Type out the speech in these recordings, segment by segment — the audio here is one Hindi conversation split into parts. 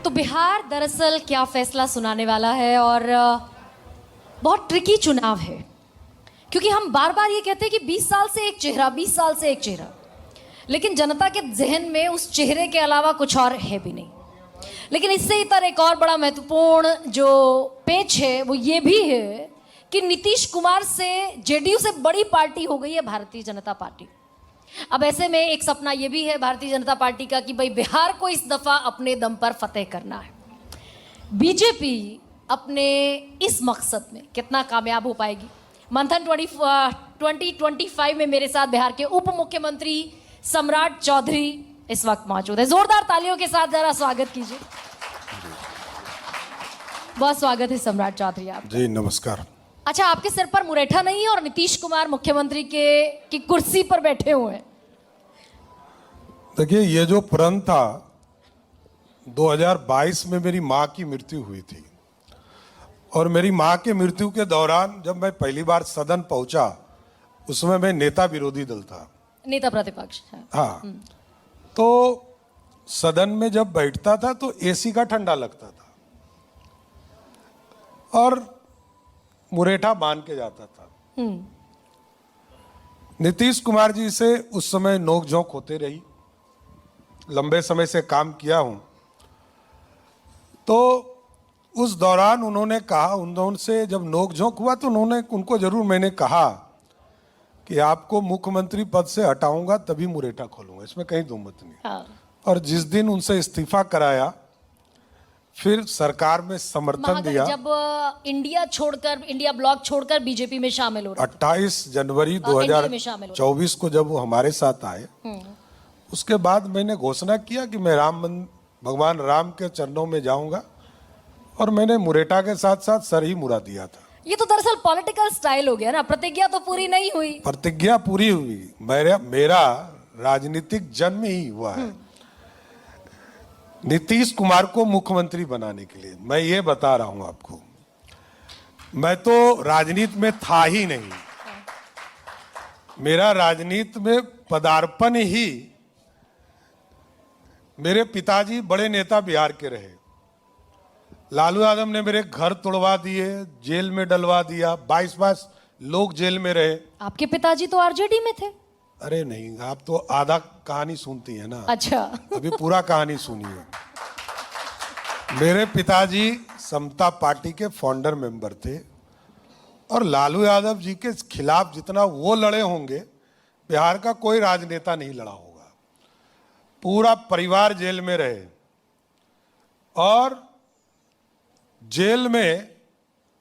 तो बिहार दरअसल क्या फैसला सुनाने वाला है और बहुत ट्रिकी चुनाव है, क्योंकि हम बार बार ये कहते हैं कि 20 साल से एक चेहरा, 20 साल से एक चेहरा, लेकिन जनता के जहन में उस चेहरे के अलावा कुछ और है भी नहीं। लेकिन इससे इतर एक और बड़ा महत्वपूर्ण जो पेच है वो ये भी है कि नीतीश कुमार से जेडीयू से बड़ी पार्टी हो गई है भारतीय जनता पार्टी। अब ऐसे में एक सपना ये भी है भारतीय जनता पार्टी का कि भाई बिहार को इस दफा अपने दम पर फतेह करना है। बीजेपी अपने इस मकसद में कितना कामयाब हो पाएगी? मंथन 2025 में मेरे साथ बिहार के उप मुख्यमंत्री सम्राट चौधरी इस वक्त मौजूद है। जोरदार तालियों के साथ जरा स्वागत कीजिए। बहुत स्वागत है सम्राट चौधरी आप जी। नमस्कार। अच्छा, आपके सिर पर मुरेठा नहीं है और नीतीश कुमार मुख्यमंत्री की कुर्सी पर बैठे हुए हैं। देखिए, ये जो प्रण था 2022 में मेरी माँ की मृत्यु हुई थी और मेरी माँ के मृत्यु के दौरान जब मैं पहली बार सदन पहुंचा उसमें मैं नेता विरोधी दल था, नेता प्रतिपक्ष। हाँ। तो सदन में जब बैठता था तो एसी का ठंडा लगता था और मुरेठा मान के जाता था। नीतीश कुमार जी से उस समय नोकझोंक होते रही, लंबे समय से काम किया हूं। तो उस दौरान उन्होंने कहा, उनसे जब नोकझोंक हुआ तो उनको जरूर मैंने कहा कि आपको मुख्यमंत्री पद से हटाऊंगा तभी मुरेठा खोलूंगा, इसमें कहीं दो मत नहीं। हाँ। और जिस दिन उनसे इस्तीफा कराया फिर सरकार में समर्थन दिया। जब इंडिया ब्लॉक छोड़कर बीजेपी में शामिल हो रहे थे 28 जनवरी 2024 को जब वो हमारे साथ आए, उसके बाद मैंने घोषणा किया कि मैं भगवान राम के चरणों में जाऊंगा और मैंने मुरेठा के साथ साथ सर ही मुड़ा दिया था। ये तो दरअसल पॉलिटिकल स्टाइल हो गया ना, प्रतिज्ञा तो पूरी नहीं हुई। प्रतिज्ञा पूरी हुई, मेरा राजनीतिक जन्म ही हुआ है नीतीश कुमार को मुख्यमंत्री बनाने के लिए। मैं ये बता रहा हूं आपको, मैं तो राजनीति में था ही नहीं। मेरा राजनीति में पदार्पण ही, मेरे पिताजी बड़े नेता बिहार के रहे। लालू यादव ने मेरे घर तोड़वा दिए, जेल में डलवा दिया, 22 लोग जेल में रहे। आपके पिताजी तो आरजेडी में थे। अरे नहीं, आप तो आधा कहानी सुनती है ना। अच्छा। अभी पूरा कहानी सुनिए। मेरे पिताजी समता पार्टी के फाउंडर मेंबर थे और लालू यादव जी के खिलाफ जितना वो लड़े होंगे बिहार का कोई राजनेता नहीं लड़ा होगा। पूरा परिवार जेल में रहे और जेल में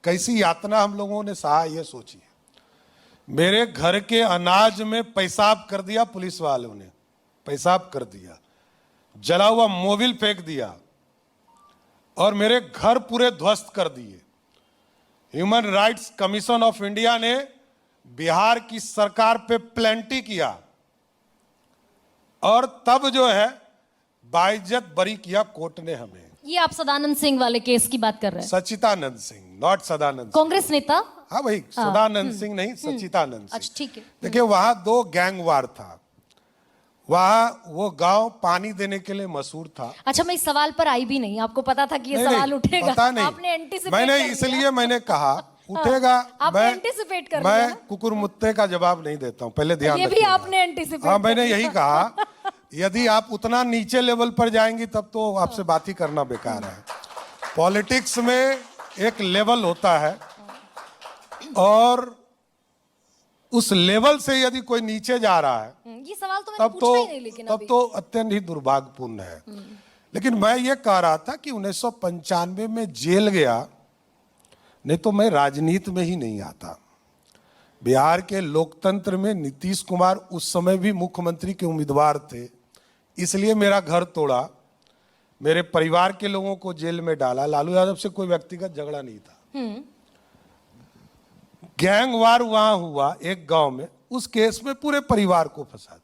कैसी यातना हम लोगों ने सहा ये सोचिए। मेरे घर के अनाज में पेशाब कर दिया पुलिस वालों ने, पेशाब कर दिया, जला हुआ मोबिल फेंक दिया और मेरे घर पूरे ध्वस्त कर दिए। Human rights commission of India ने बिहार की सरकार पे प्लेंटी किया और तब जो है बाइज्जत बरी किया कोर्ट ने हमें। ये आप सदानंद सिंह वाले केस की बात कर रहे हैं? सच्चिदानंद सिंह, नॉट सदानंद। कांग्रेस नेता? हाँ भाई, सदानंद सिंह नहीं, सच्चिदानंद सिंह। अच्छा, ठीक है। देखिए, वहां 2 गैंग वार था। वहां वो गांव पानी देने के लिए मशहूर था। अच्छा, मैं इस सवाल पर आई भी नहीं, आपको पता था कि ये सवाल उठेगा? पता नहीं, आपने एंटीसिपेट मैंने कर लिया। इसलिए मैंने कहा उठेगा। आपने एंटीसिपेट कर लिया। मैं कुकुर मुत्ते का जवाब नहीं देता हूं, पहले ध्यान ये भी रखिएगा। आपने एंटीसिपेट। हाँ, मैंने यही कहा यदि आप उतना नीचे लेवल पर जाएंगी तब तो आपसे बात ही करना बेकार है। पॉलिटिक्स में एक लेवल होता है और उस लेवल से यदि कोई नीचे जा रहा है ये सवाल तो मैंने पूछा ही नहीं, लेकिन तब तो अत्यंत ही दुर्भाग्यपूर्ण है। लेकिन मैं ये कह रहा था कि 1995 में जेल गया, नहीं तो मैं राजनीति में ही नहीं आता। बिहार के लोकतंत्र में नीतीश कुमार उस समय भी मुख्यमंत्री के उम्मीदवार थे, इसलिए मेरा घर तोड़ा, मेरे परिवार के लोगों को जेल में डाला। लालू यादव से कोई व्यक्तिगत झगड़ा नहीं था। गैंग वार वहां हुआ एक गांव में, उस केस में पूरे परिवार को फंसा।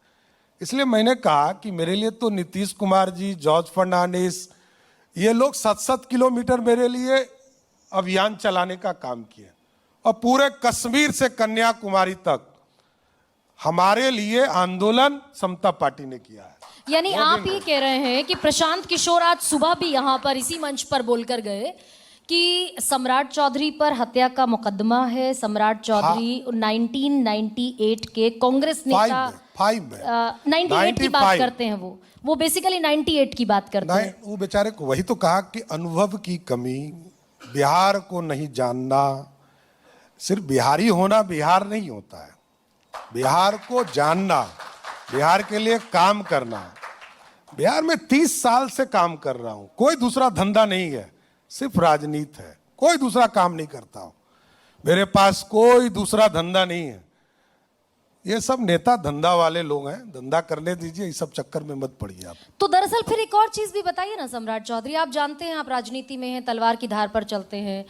इसलिए मैंने कहा कि मेरे लिए तो नीतीश कुमार जी, जॉर्ज फर्नांडिस, ये लोग 7-7 किलोमीटर मेरे लिए अभियान चलाने का काम किए और पूरे कश्मीर से कन्याकुमारी तक हमारे लिए आंदोलन समता पार्टी ने किया है। यानी आप ये कह रहे हैं कि प्रशांत किशोर आज सुबह भी यहाँ पर इसी मंच पर बोलकर गए कि सम्राट चौधरी पर हत्या का मुकदमा है। सम्राट चौधरी 1998 के कांग्रेस नेता 98 की बात करते हैं। वो बेसिकली 98 की बात करते हैं। वो बेचारे को वही तो कहा कि अनुभव की कमी, बिहार को नहीं जानना, सिर्फ बिहारी होना बिहार नहीं होता है, बिहार को जानना, बिहार के लिए काम करना। बिहार में 30 साल से काम कर रहा हूं, कोई दूसरा धंधा नहीं है, सिर्फ राजनीति है, कोई दूसरा काम नहीं करता हूं, मेरे पास कोई दूसरा धंधा नहीं है। ये सब नेता धंधा वाले लोग हैं, धंधा करने दीजिए, इस सब चक्कर में मत पड़िए आप। तो दरअसल फिर एक और चीज भी बताइए ना सम्राट चौधरी, आप जानते हैं आप राजनीति में हैं, तलवार की धार पर चलते हैं,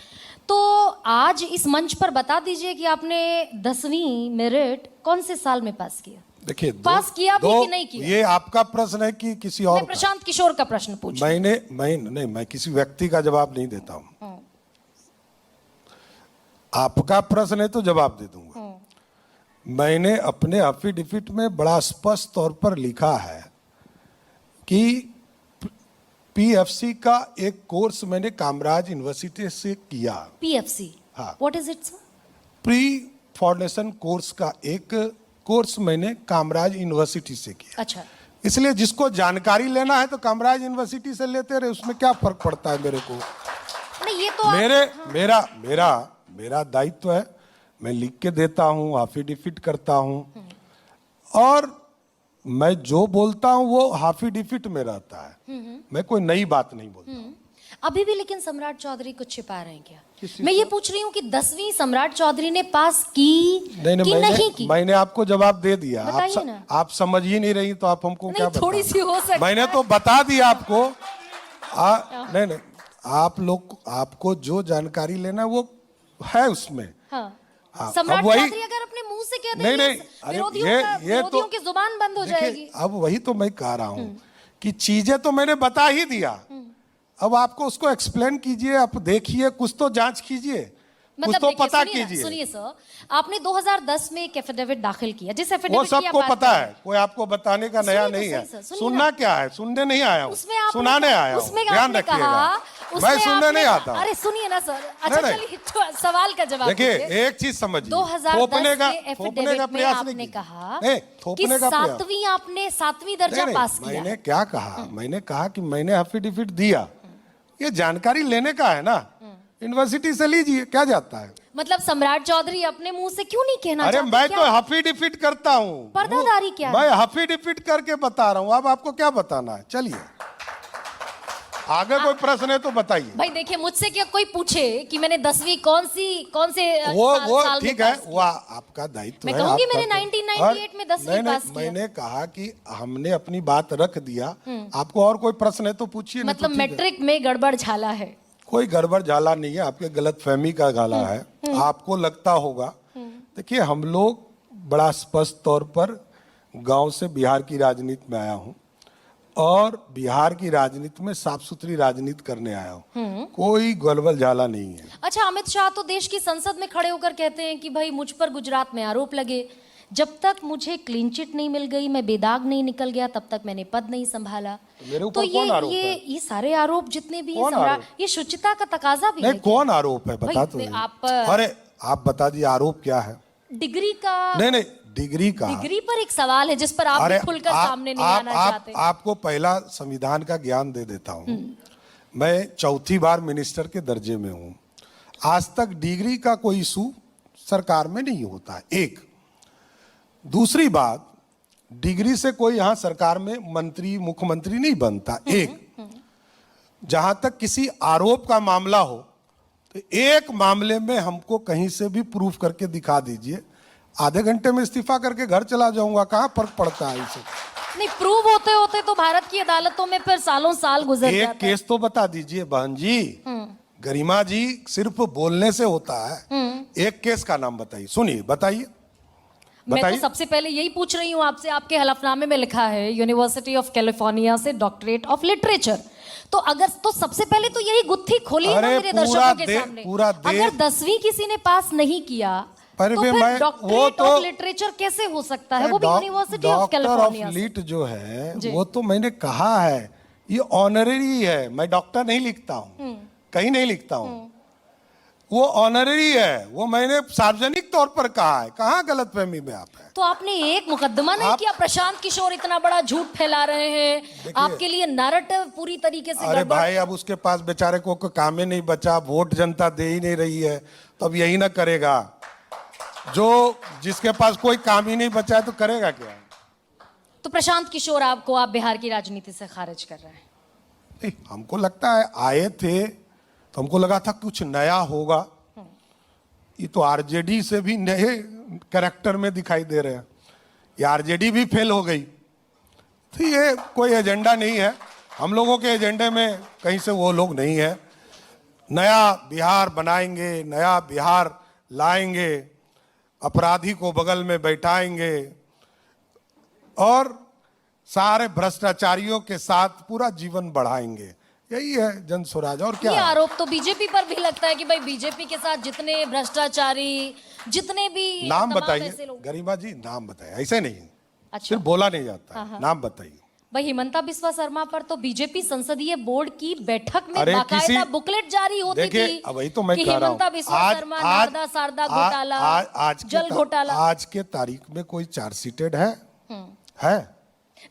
तो आज इस मंच पर बता दीजिए कि आपने 10वीं मेरिट कौन से साल में पास किया? देखिए, पास किया भी कि नहीं किया? ये आपका प्रश्न है कि किसी और? मैं प्रशांत किशोर का प्रश्न पूछ। मैं किसी व्यक्ति का जवाब नहीं देता हूं। आपका प्रश्न है तो जवाब दे दूंगा। मैंने अपने एफिडेविट में बड़ा स्पष्ट तौर पर लिखा है कि पीएफसी का एक कोर्स मैंने कामराज यूनिवर्सिटी से किया। पीएफसी, हाँ, what is it sir? Pre foundation course का एक कोर्स मैंने कामराज यूनिवर्सिटी से किया। अच्छा, इसलिए जिसको जानकारी लेना है तो कामराज यूनिवर्सिटी से लेते रहे, उसमें क्या फर्क पड़ता है मेरे को? नहीं, ये तो मेरा दायित्व है, मैं लिख के देता हूँ, एफिडेविट करता हूँ, और मैं जो बोलता हूँ वो एफिडेविट में रहता है, मैं कोई नई बात नहीं बोलता। अभी भी लेकिन सम्राट चौधरी कुछ छिपा रहे हैं क्या? मैं ये पूछ रही हूँ कि 10वीं सम्राट चौधरी ने पास की नहीं की? मैंने आपको जवाब दे दिया। आप समझ ही नहीं रही तो आप हमको क्या बताएं? थोड़ी सी हो सकती, मैंने तो बता दिया आपको। नहीं, आप लोग, आपको जो जानकारी लेना वो है उसमें। सम्राट चौधरी अगर अपने मुंह से कह देंगे, नहीं, विरोधियों की जुबान बंद हो जाएगी। अब वही तो मैं कह रहा हूँ कि चीजें तो मैंने बता ही दिया, अब आपको उसको एक्सप्लेन कीजिए, आप देखिए, कुछ तो जांच कीजिए, कुछ तो पता कीजिए। सुनिए सर, आपने 2010 में एक एफिडेविट दाखिल किया, जिस एफिडेविट वो सबको पता है, कोई आपको बताने का नया नहीं है। सुनना क्या है, सुनने नहीं आया हूँ, सुनाने आया हूँ, ध्यान रखिएगा, मैं सुनने नहीं आता। अरे सुनिए ना सर, अच्छा चलिए सवाल का जवाब देखिए, एक चीज समझिए, 2010 के एफिडेविट में आपने कहा कि 7वीं दर्जा पास किया। मैंने क्या कहा? मैंने कहा कि मैंने एफिडेविट दिया, ये जानकारी लेने का है ना, यूनिवर्सिटी से लीजिए, क्या जाता है? मतलब सम्राट चौधरी अपने मुंह से क्यों नहीं कहना चाहते? अरे मैं तो एफिडेविट करता हूँ, पर्दादारी क्या है? मैं एफिडेविट करके बता रहा हूँ, अब आपको क्या बताना है? चलिए आगे कोई प्रश्न है तो बताइए। भाई देखिए, मुझसे क्या कोई पूछे कि मैंने 10वीं कौन से वो ठीक है, वो आपका दायित्व है। मैं कहूंगी मैंने 1998 में 10वीं पास किया। मैंने कहा कि हमने अपनी बात रख दिया, आपको और कोई प्रश्न है तो पूछिए। मतलब मैट्रिक में गड़बड़ झाला है? कोई गड़बड़ झाला नहीं है, आपके गलतफहमी का झाला है, आपको लगता होगा। देखिए, हम लोग बड़ा स्पष्ट तौर पर गांव से बिहार की राजनीति में आया हूं, और बिहार की राजनीति में साफ सुथरी राजनीति करने आया हूँ, कोई गलबल झाला नहीं है। अच्छा, अमित शाह तो देश की संसद में खड़े होकर कहते हैं कि भाई मुझ पर गुजरात में आरोप लगे, जब तक मुझे क्लीन चिट नहीं मिल गई, मैं बेदाग नहीं निकल गया, तब तक मैंने पद नहीं संभाला। तो ये सारे आरोप जितने भी हैं सम्राट, ये शुचिता का तकाजा भी है। नहीं, कौन आरोप है बता तो? अरे आप बता दिए आरोप क्या है? डिग्री का? नहीं, डिग्री पर एक सवाल है जिस पर आप भी खुलकर सामने नहीं आना चाहते। आपको पहला संविधान का ज्ञान दे देता हूँ। मैं 4थी बार मिनिस्टर के दर्जे में हूँ, आज तक डिग्री का कोई इशू सरकार में नहीं होता है। एक दूसरी बात, डिग्री से कोई यहाँ सरकार में मंत्री मुख्यमंत्री नहीं बनता। एक जहां तक किसी आरोप का मामला हो तो एक मामले में हमको कहीं से भी प्रूफ करके दिखा दीजिए, आधे घंटे में इस्तीफा करके घर चला जाऊंगा, कहाँ फर्क पड़ता है इसे? नहीं, प्रूव होते होते तो भारत की अदालतों में फिर सालों साल गुजर जाता है। एक केस तो बता दीजिए बहन जी, गरिमा जी, सिर्फ बोलने से होता है। एक केस का नाम बताइए, सुनिए, बताइए। मैं तो सबसे पहले यही पूछ रही हूँ आपसे, आपके हलफनामे में लिखा है यूनिवर्सिटी ऑफ कैलिफोर्निया से डॉक्टरेट ऑफ लिटरेचर, तो अगर तो सबसे पहले तो यही गुत्थी खोली है मेरे दर्शकों के सामने। अगर 10वीं किसी ने पास नहीं किया पर तो भी फिर मैं डॉक्टरेट ऑफ लिटरेचर कैसे हो सकता है, वो भी university of doctor of California से? लीट जो है जी। वो तो मैंने कहा है, ये ऑनररी है, मैं डॉक्टर नहीं लिखता हूँ, कहीं नहीं लिखता हूँ, वो ऑनररी है, वो मैंने सार्वजनिक तौर पर कहा है। कहाँ गलतफहमी में आप है? तो आपने एक मुकदमा नहीं किया? प्रशांत किशोर इतना बड़ा झूठ फैला रहे हैं, आपके लिए नैरेटिव पूरी तरीके से अरे गड़बड़। भाई, अब उसके पास बेचारे को काम ही नहीं बचा, वोट जनता दे ही नहीं रही है, तो अब यही ना करेगा। जो जिसके पास कोई काम ही नहीं बचा है तो करेगा क्या? तो प्रशांत किशोर आपको, आप बिहार की राजनीति से खारिज कर रहे हैं? नहीं, हमको लगता है आए थे तो हमको लगा था कुछ नया होगा। ये तो आरजेडी से भी नए कैरेक्टर में दिखाई दे रहे हैं, ये आरजेडी भी फेल हो गई। तो ये कोई एजेंडा नहीं है, हम लोगों के एजेंडे में कहीं से वो लोग नहीं है। नया बिहार बनाएंगे, नया बिहार लाएंगे, अपराधी को बगल में बैठाएंगे और सारे भ्रष्टाचारियों के साथ पूरा जीवन बढ़ाएंगे। यही है जन स्वराज, और क्या ये है? आरोप तो बीजेपी पर भी लगता है कि भाई बीजेपी के साथ जितने भ्रष्टाचारी, जितने भी नाम तमाम बताइए ऐसे लोग। गरिमा जी, नाम बताइए, ऐसे नहीं अच्छा, सिर्फ बोला नहीं जाता है, नाम बताइए। भाई हिमंता बिस्वा शर्मा पर तो बीजेपी संसदीय बोर्ड की बैठक में अरे बाकायदा बुकलेट जारी होती देखिए, थी अब वही तो मैं कि कह रहा हिमंता हूँ, बिस्वा शर्मा नारदा सारदा घोटाला, जल घोटाला। आज के तारीख में कोई चार्जशीटेड है?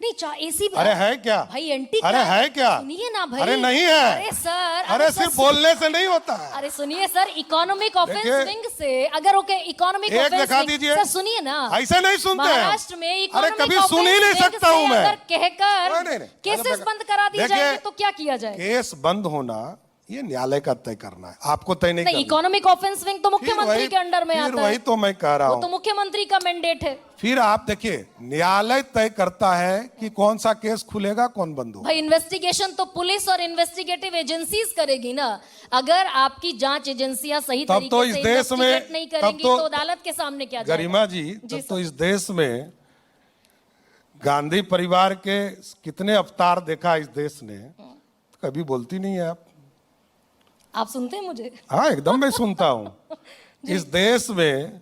नहीं, एसी अरे है क्या भाई? एंटी अरे है क्या? सुनिए ना भाई। अरे नहीं है। अरे सर, अरे सिर्फ बोलने से नहीं होता है। अरे सुनिए सर, इकोनॉमिक ऑफेंस देखिए, विंग से अगर ओके, इकोनॉमिक एक ऑफेंस दिखा विंग, दीजिए। सर सुनिए ना, ऐसे नहीं सुनते हैं। महाराष्ट्र में अरे इकोनॉमिक कभी सुन ही नहीं सकता हूं मैं। अगर कहकर नहीं। केसेस बंद करा दिए देखिए, जाएंगे तो क्या किया जाए? केस बंद होना ये न्यायालय का तय करना है, आपको तय नहीं करना। इकोनॉमिक ऑफेंस विंग तो मुख्यमंत्री के अंडर में फिर आता वही है, तो मैं कह रहा वो हूँ। तो मुख्यमंत्री का मैंडेट है। फिर आप देखिए, न्यायालय तय करता है कि कौन सा केस खुलेगा, कौन बंद होगा। भाई इन्वेस्टिगेशन तो पुलिस और इन्वेस्टिगेटिव एजेंसीज करेगी ना। अगर आपकी जांच एजेंसियां सही तब तरीके तो से इस देश में इन्वेस्टिगेट नहीं करेंगी तो अदालत के सामने क्या जाएगा? गरिमा जी, तब तो इस देश में गांधी परिवार के कितने अवतार देखा इस देश ने, कभी बोलती नहीं है आप सुनते हैं मुझे? हाँ, एकदम मैं सुनता हूं। इस देश में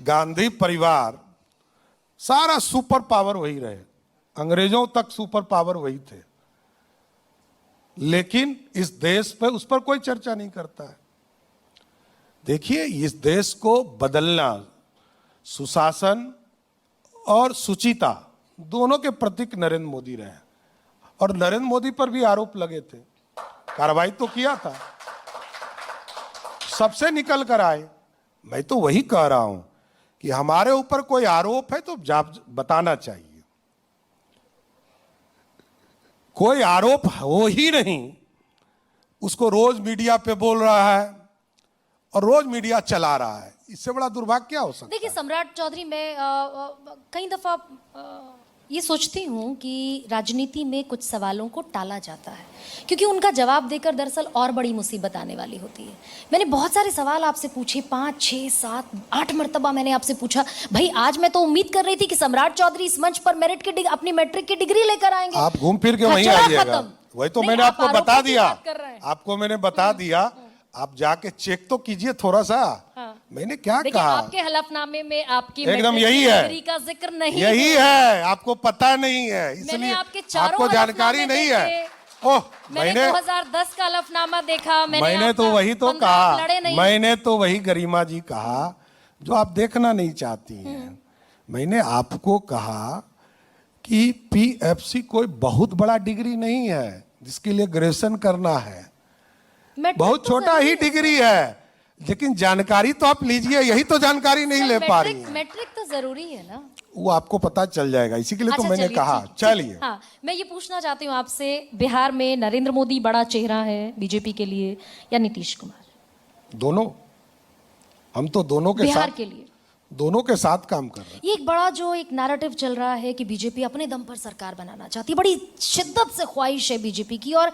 गांधी परिवार सारा सुपर पावर वही रहे, अंग्रेजों तक सुपर पावर वही थे, लेकिन इस देश पे उस पर कोई चर्चा नहीं करता है। देखिए, इस देश को बदलना, सुशासन और सुचिता दोनों के प्रतीक नरेंद्र मोदी रहे, और नरेंद्र मोदी पर भी आरोप लगे थे, कार्रवाई तो किया था, सबसे निकल कर आए। मैं तो वही कह रहा हूं कि हमारे ऊपर कोई आरोप है तो बताना चाहिए। कोई आरोप हो ही नहीं, उसको रोज मीडिया पे बोल रहा है और रोज मीडिया चला रहा है, इससे बड़ा दुर्भाग्य क्या हो सकता है? देखिए सम्राट चौधरी, मैं कई दफा ये सोचती हूँ कि राजनीति में कुछ सवालों को टाला जाता है क्योंकि उनका जवाब देकर दरअसल और बड़ी मुसीबत आने वाली होती है। मैंने बहुत सारे सवाल आपसे पूछे, 5, 6, 7, 8 मरतबा मैंने आपसे पूछा। भाई आज मैं तो उम्मीद कर रही थी कि सम्राट चौधरी इस मंच पर मेरिट की अपनी मैट्रिक की डिग्री लेकर आएंगे। आप घूम फिर के वहीं आइएगा। वही तो मैंने आपको बता दिया, आपको मैंने बता दिया, आप जाके चेक तो कीजिए थोड़ा सा। मैंने क्या कहा? आपके हलफनामे में आपकी एकदम यही है, डिग्री का जिक्र नहीं यही है, आपको पता नहीं है, इसलिए आपको जानकारी नहीं है। ओह, मैंने 2010 का हलफनामा देखा, मैंने तो वही तो कहा, मैंने तो वही गरिमा जी कहा जो आप देखना नहीं चाहती हैं। मैंने आपको कहा कि पीएफसी कोई बहुत बड़ा डिग्री नहीं है जिसके लिए ग्रेजुएशन करना है, बहुत छोटा ही डिग्री है, लेकिन जानकारी तो आप लीजिए, यही तो जानकारी नहीं ले पा रही है। मैट्रिक तो जरूरी है ना, वो आपको पता चल जाएगा, इसी के लिए तो मैंने कहा। चलिए, हाँ, मैं ये पूछना चाहती हूँ आपसे, बिहार में नरेंद्र मोदी बड़ा चेहरा है बीजेपी के लिए या नीतीश कुमार? दोनों, हम तो दोनों के बिहार साथ, के लिए दोनों के साथ काम कर रहे हैं। ये एक बड़ा जो एक नैरेटिव चल रहा है कि बीजेपी अपने दम पर सरकार बनाना चाहती है, बड़ी शिद्दत से ख्वाहिश है बीजेपी की और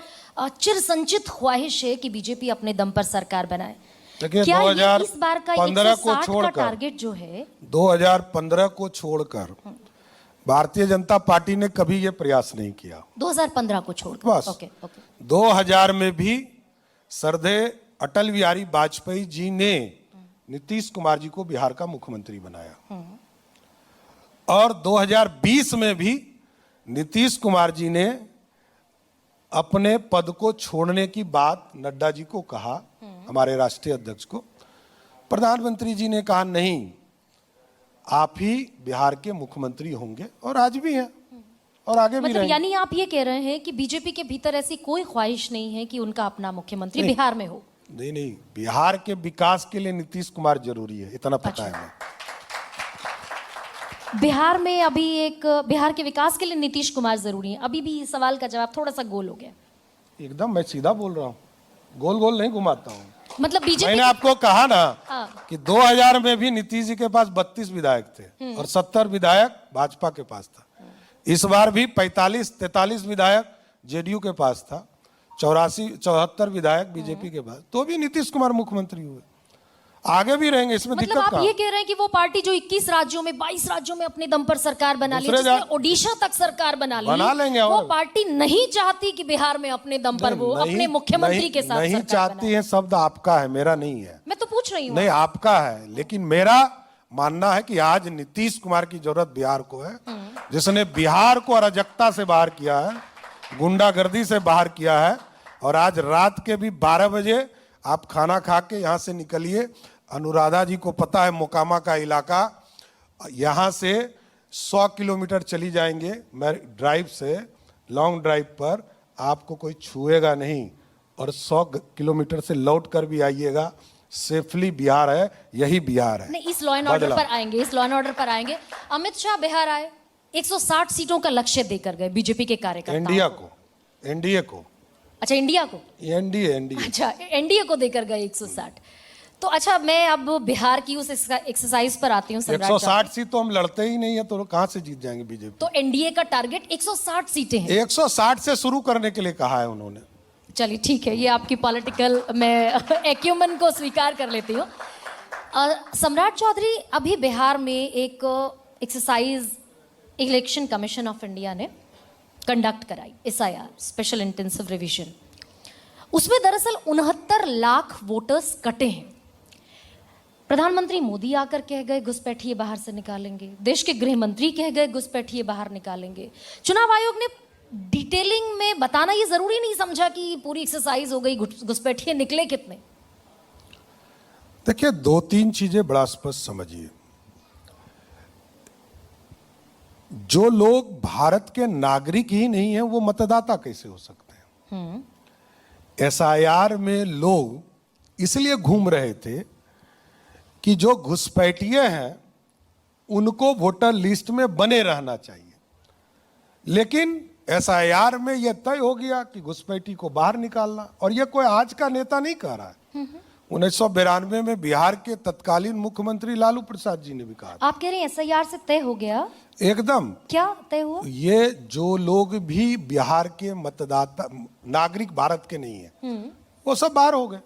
चिर संचित ख्वाहिश है कि बीजेपी अपने दम पर सरकार बनाए। देखिए, क्या 2015 इस बार का 160 को 160 छोड़कर, का टारगेट जो है 2015 को छोड़कर भारतीय जनता पार्टी ने कभी ये प्रयास नहीं किया। 2015 को छोड़कर बस। ओके। 2000 में भी सरदे अटल बिहारी वाजपेयी जी ने नीतीश कुमार जी को बिहार का मुख्यमंत्री बनाया और 2020 में भी नीतीश कुमार जी ने अपने पद को छोड़ने की बात नड्डा जी को कहा, हमारे राष्ट्रीय अध्यक्ष को। प्रधानमंत्री जी ने कहा नहीं, आप ही बिहार के मुख्यमंत्री होंगे और आज भी हैं और आगे भी मतलब रहेंगे। यानी आप ये कह रहे हैं कि बीजेपी के भीतर ऐसी कोई ख्वाहिश नहीं है कि उनका अपना मुख्यमंत्री बिहार में हो? नहीं नहीं, बिहार के विकास के लिए नीतीश कुमार जरूरी है, इतना पता है हमें। बिहार में अभी एक बिहार के विकास के लिए नीतीश कुमार जरूरी है, अभी भी सवाल का जवाब थोड़ा सा गोल हो गया। एकदम मैं सीधा बोल रहा हूँ, गोल गोल नहीं घुमाता हूँ। मतलब बीजेपी मैंने आपको कहा ना हाँ। कि 2000 में भी नीतीश जी के पास 32 विधायक थे और 70 विधायक भाजपा के पास था। इस बार भी 45-43 विधायक जेडीयू के पास था, 74 विधायक बीजेपी के पास, तो भी नीतीश कुमार मुख्यमंत्री हुए, आगे भी रहेंगे, इसमें मतलब दिक्कत आप कहाँ? ये कह रहे हैं कि वो पार्टी जो 21 राज्यों में 22 राज्यों में अपने दम पर सरकार बना ली, दूसरे जिसने ओडिशा तक सरकार बना लेंगे वो और पार्टी नहीं चाहती कि बिहार में अपने दम पर वो अपने मुख्यमंत्री के साथ नहीं सरकार चाहती है, शब्द आपका है, मेरा नहीं है। मैं तो पूछ रही हूँ। नहीं, आपका है, लेकिन मेरा मानना है कि आज नीतीश कुमार की जरूरत बिहार को है, जिसने बिहार को अराजकता से बाहर किया है, गुंडागर्दी से बाहर किया है। और आज रात के भी 12 बजे आप खाना खा के यहाँ से निकलिए, अनुराधा जी को पता है मोकामा का इलाका, यहाँ से 100 किलोमीटर चली जाएंगे मैं ड्राइव से, लॉन्ग ड्राइव पर, आपको कोई छुएगा नहीं और 100 किलोमीटर से लौट कर भी आइएगा, सेफली बिहार है, यही बिहार है। नहीं, इस लॉ एंड ऑर्डर पर आएंगे, इस लॉ एंड ऑर्डर पर आएंगे। अमित शाह बिहार आए, 160 सीटों का लक्ष्य देकर गए बीजेपी के कार्यकर्ताओं इंडिया को, एनडीए को, अच्छा इंडिया को, एनडीए अच्छा एनडीए को देकर गए 160। तो अच्छा, मैं अब बिहार की उस एक्सरसाइज पर आती हूँ। 160 सीट तो हम लड़ते ही नहीं है, तो कहां से जीत जाएंगे बीजेपी? तो एनडीए का टारगेट 160 सीटें हैं। 160 से शुरू करने के लिए कहा है उन्होंने। चलिए ठीक है, ये आपकी पॉलिटिकल मैं एक्यूमन को स्वीकार कर लेती हूँ। सम्राट चौधरी, अभी बिहार में एक exercise election commission of India ने कंडक्ट कराई, SIR स्पेशल इंटेंसिव रिवीजन। उसमें दरअसल 69 लाख वोटर्स कटे हैं। प्रधानमंत्री मोदी आकर कह गए घुसपैठिए बाहर से निकालेंगे, देश के गृह मंत्री कह गए घुसपैठिए बाहर निकालेंगे। चुनाव आयोग ने डिटेलिंग में बताना ये जरूरी नहीं समझा कि पूरी एक्सरसाइज हो गई, घुसपैठिए निकले कितने? देखिए, 2-3 चीजें बड़ा स्पष्ट समझिए। जो लोग भारत के नागरिक ही नहीं है वो मतदाता कैसे हो सकते हैं? SIR में लोग इसलिए घूम रहे थे कि जो घुसपैठिए हैं उनको वोटर लिस्ट में बने रहना चाहिए, लेकिन SIR में यह तय हो गया कि घुसपैठी को बाहर निकालना। और यह कोई आज का नेता नहीं कह रहा है, 1992 में बिहार के तत्कालीन मुख्यमंत्री लालू प्रसाद जी ने भी कहा। आप कह रहे हैं SIR से तय हो गया? एकदम। क्या तय हुआ? ये जो लोग भी बिहार के मतदाता नागरिक भारत के नहीं है वो सब बाहर हो गए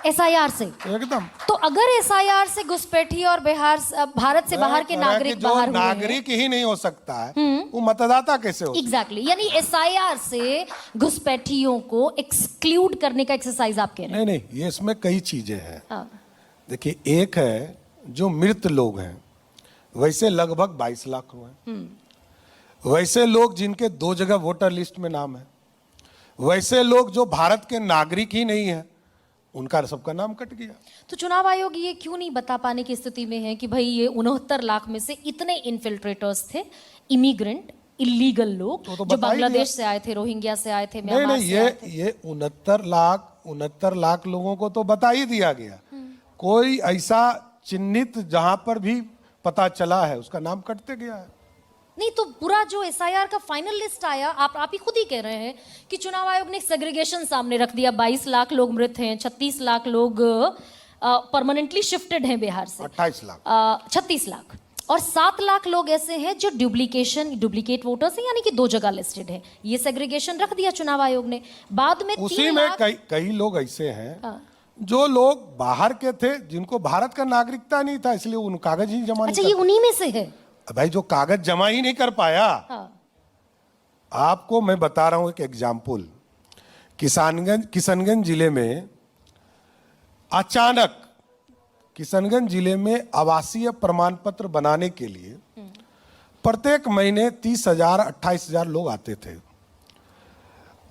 SIR से। एकदम। तो अगर SIR से घुसपैठी और भारत से बाहर के नागरिक बाहर हुए हैं, नागरिक ही नहीं हो सकता है वो मतदाता कैसे हो? एग्जैक्टली, यानी SIR से घुसपैठियों को एक्सक्लूड करने का एक्सरसाइज आप कह रहे हैं? नहीं, ये इसमें कई चीजें हैं। हाँ। देखिए, एक है जो मृत लोग हैं, वैसे लगभग 22 लाख हुए। वैसे लोग जिनके 2 जगह वोटर लिस्ट में नाम है, वैसे लोग जो भारत के नागरिक ही नहीं है, उनका सबका नाम कट गया। तो चुनाव आयोग ये क्यों नहीं बता पाने की स्थिति में है कि भाई ये 69 लाख में से इतने इन्फिल्ट्रेटर्स थे, इमिग्रेंट, इलीगल लोग, तो जो बांग्लादेश से आए थे, रोहिंग्या से आए थे, नहीं, म्यांमार से आए थे? ये 69 लाख लोगों को तो बता ही दिया गया। कोई ऐसा चिन्हित जहां पर भी पता चला है उसका नाम कटते गया है। नहीं, तो पूरा जो SIR का फाइनल लिस्ट आया, आप ही खुद ही कह रहे हैं कि चुनाव आयोग ने सेग्रीगेशन सामने रख दिया। 22 लाख लोग मृत हैं, 36 लाख लोग परमानेंटली शिफ्टेड हैं बिहार से, 28 लाख, 36 लाख, और 7 लाख लोग ऐसे हैं जो डुप्लीकेट वोटर्स हैं, यानी कि 2 जगह लिस्टेड है। ये सेग्रीगेशन रख दिया चुनाव आयोग ने। बाद में उसी में कई लोग ऐसे हैं जो लोग बाहर के थे, जिनको भारत का नागरिकता नहीं था, इसलिए उन कागज ही जमा नहीं। अच्छा, ये उन्हीं में से है? भाई, जो कागज जमा ही नहीं कर पाया। आपको मैं बता रहा हूं एक एग्जाम्पल। किशनगंज जिले में अचानक किशनगंज जिले में आवासीय प्रमाण पत्र बनाने के लिए प्रत्येक महीने 30,000 28,000 लोग आते थे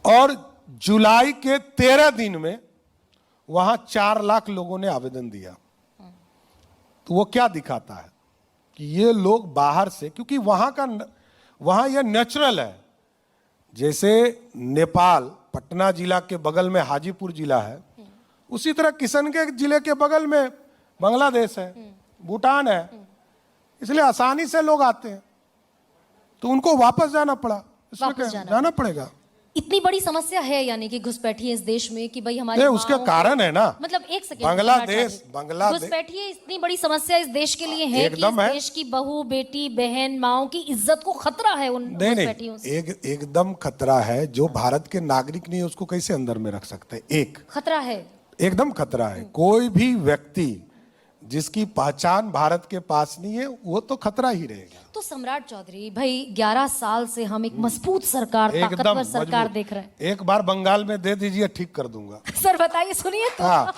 और जुलाई के 13 दिन में वहां 4 लाख लोगों ने आवेदन दिया। तो वो क्या दिखाता है कि ये लोग बाहर से, क्योंकि वहां यह नेचुरल है। जैसे नेपाल पटना जिला के बगल में हाजीपुर जिला है, उसी तरह किशनगंज जिले के बगल में बांग्लादेश है, भूटान है, इसलिए आसानी से लोग आते हैं। तो उनको वापस जाना पड़ा, इसमें क्या जाना पड़ेगा। इतनी बड़ी समस्या है यानी कि घुसपैठिए इस देश में कि भाई हमारे उसके कारण है ना, मतलब एक सेकंड, बांग्लादेश घुसपैठिए इतनी बड़ी समस्या इस देश के लिए है कि इस देश की बहू बेटी बहन माओ की इज्जत को खतरा है उन घुसपैठियों से। एकदम खतरा है। जो भारत के नागरिक नहीं है उसको कैसे अंदर में रख सकते हैं? एक खतरा है, एकदम खतरा है। कोई भी व्यक्ति जिसकी पहचान भारत के पास नहीं है वो तो खतरा ही रहेगा। तो सम्राट चौधरी भाई 11 साल से हम एक मजबूत सरकार, ताकतवर सरकार देख रहे हैं। एक बार बंगाल में दे दीजिए, ठीक कर दूंगा। सर बताइए, सुनिए तो। हाँ,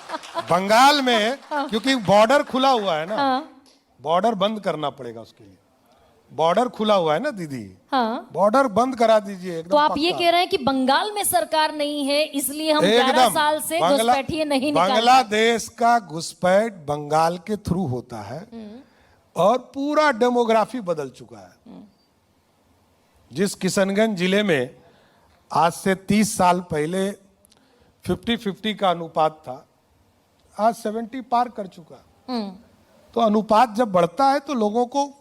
बंगाल में क्योंकि बॉर्डर खुला हुआ है ना, बॉर्डर बंद करना पड़ेगा उसके लिए। बॉर्डर खुला हुआ है ना दीदी, हाँ, बॉर्डर बंद करा दीजिए। तो आप ये कह रहे हैं कि बंगाल में सरकार नहीं है इसलिए हम 11 साल से घुसपैठिए नहीं निकाल। बांग्लादेश का घुसपैठ बंगाल के थ्रू होता है और पूरा डेमोग्राफी बदल चुका है। जिस किशनगंज जिले में आज से 30 साल पहले 50-50 का अनुपात था, आज 70 पार कर चुका। तो अनुपात जब बढ़ता है तो लोगों को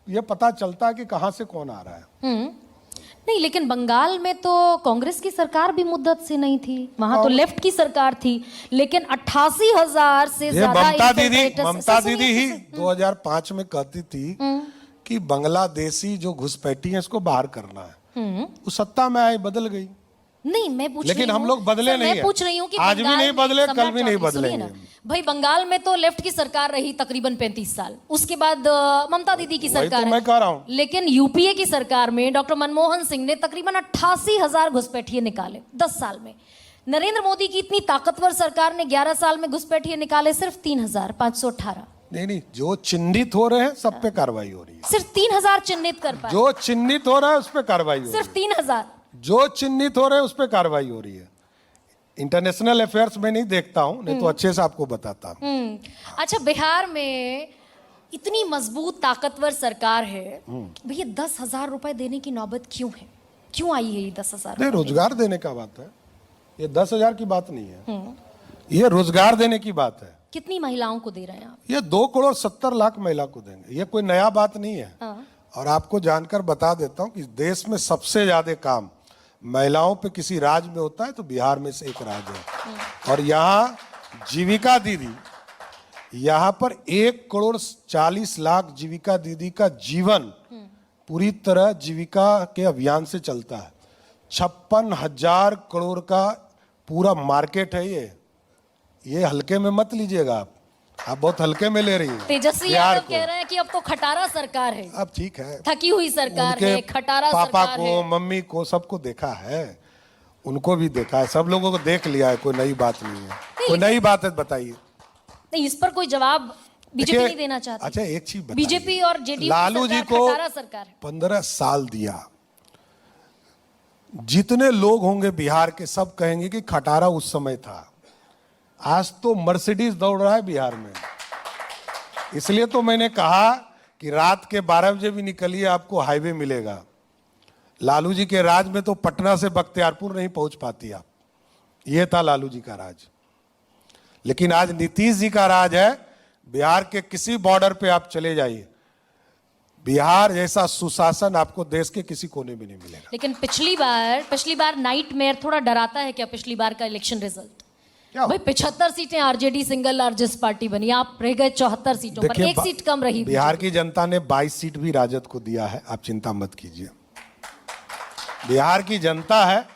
ये पता चलता है कि कहां से कौन आ रहा है। नहीं, लेकिन बंगाल में तो कांग्रेस की सरकार भी मुद्दत से नहीं थी, वहां तो लेफ्ट की सरकार थी, लेकिन 88,000 से ज्यादा ममता दीदी ही 2005 में कहती थी कि बांग्लादेशी जो घुसपैठी है इसको बाहर करना है। वो सत्ता में आई, बदल गई। नहीं, मैं पूछ लेकिन हम लोग बदले नहीं, मैं पूछ रही हूँ कि आज भी नहीं बदले, कल भी नहीं बदलेंगे। भाई बंगाल में तो लेफ्ट की सरकार रही तकरीबन 35 साल, उसके बाद ममता दीदी की सरकार तो मैं कह रहा हूँ। लेकिन यूपीए की सरकार में डॉक्टर मनमोहन सिंह ने तकरीबन 88,000 घुसपैठिए निकाले 10 साल में। नरेंद्र मोदी की इतनी ताकतवर सरकार ने 11 साल में घुसपैठिए निकाले सिर्फ 3,518। नहीं, जो चिन्हित हो रहे हैं सब पे कार्रवाई हो रही है। सिर्फ 3,000 चिन्हित कर पाए। जो चिन्हित हो रहा है उस पर कार्रवाई हो रही है। सिर्फ 3,000 जो चिन्हित हो रहे हैं उस पर कार्रवाई हो रही है। इंटरनेशनल अफेयर्स में नहीं देखता हूं, नहीं तो अच्छे से आपको बताता हूं। अच्छा, बिहार में इतनी मजबूत ताकतवर सरकार है, भैया 10,000 रुपए देने की नौबत क्यों है? क्यों आई है ये 10,000? नहीं, रोजगार देने का बात है, ये 10,000 की बात नहीं है, ये रोजगार देने की बात है। कितनी महिलाओं को दे रहे हैं आप? ये 2,70,00,000 महिला को देंगे, ये कोई नया बात नहीं है। और आपको जानकर बता देता हूं कि देश में सबसे ज्यादा काम महिलाओं पे किसी राज्य में होता है तो बिहार में से एक राज्य है। और यहाँ जीविका दीदी, यहाँ पर 1,40,00,000 जीविका दीदी का जीवन पूरी तरह जीविका के अभियान से चलता है। 56,000 करोड़ का पूरा मार्केट है ये हल्के में मत लीजिएगा आप बहुत हल्के में ले रही है। तेजस्वी यादव कह रहे हैं कि अब तो खटारा सरकार है। अब ठीक है, थकी हुई सरकार है, खटारा पापा सरकार को है। मम्मी को सबको देखा है, उनको भी देखा है, सब लोगों को देख लिया है, कोई नई बात नहीं है। कोई नई बात है बताइए। नहीं, इस पर कोई जवाब बीजेपी नहीं देना चाहती। अच्छा, एक चीज बताइए, बीजेपी और जेडीयू लालू जी को 15 साल दिया, जितने लोग होंगे बिहार के सब कहेंगे कि खटारा उस समय था। आज तो मर्सिडीज दौड़ रहा है बिहार में। इसलिए तो मैंने कहा कि रात के 12 बजे भी निकलिए, आपको हाईवे मिलेगा। लालू जी के राज में तो पटना से बख्तियारपुर नहीं पहुंच पाती आप, ये था लालू जी का राज। लेकिन आज नीतीश जी का राज है। बिहार के किसी बॉर्डर पे आप चले जाइए, बिहार जैसा सुशासन आपको देश के किसी कोने में नहीं मिलेगा। लेकिन पिछली बार नाइटमेयर थोड़ा डराता है क्या? पिछली बार का इलेक्शन रिजल्ट भाई 75 सीटें आरजेडी सिंगल लार्जेस्ट पार्टी बनी, आप रह गए 74 सीटों पर, एक सीट कम रही। बिहार की जनता ने 22 सीट भी राजद को दिया है, आप चिंता मत कीजिए। बिहार की जनता है,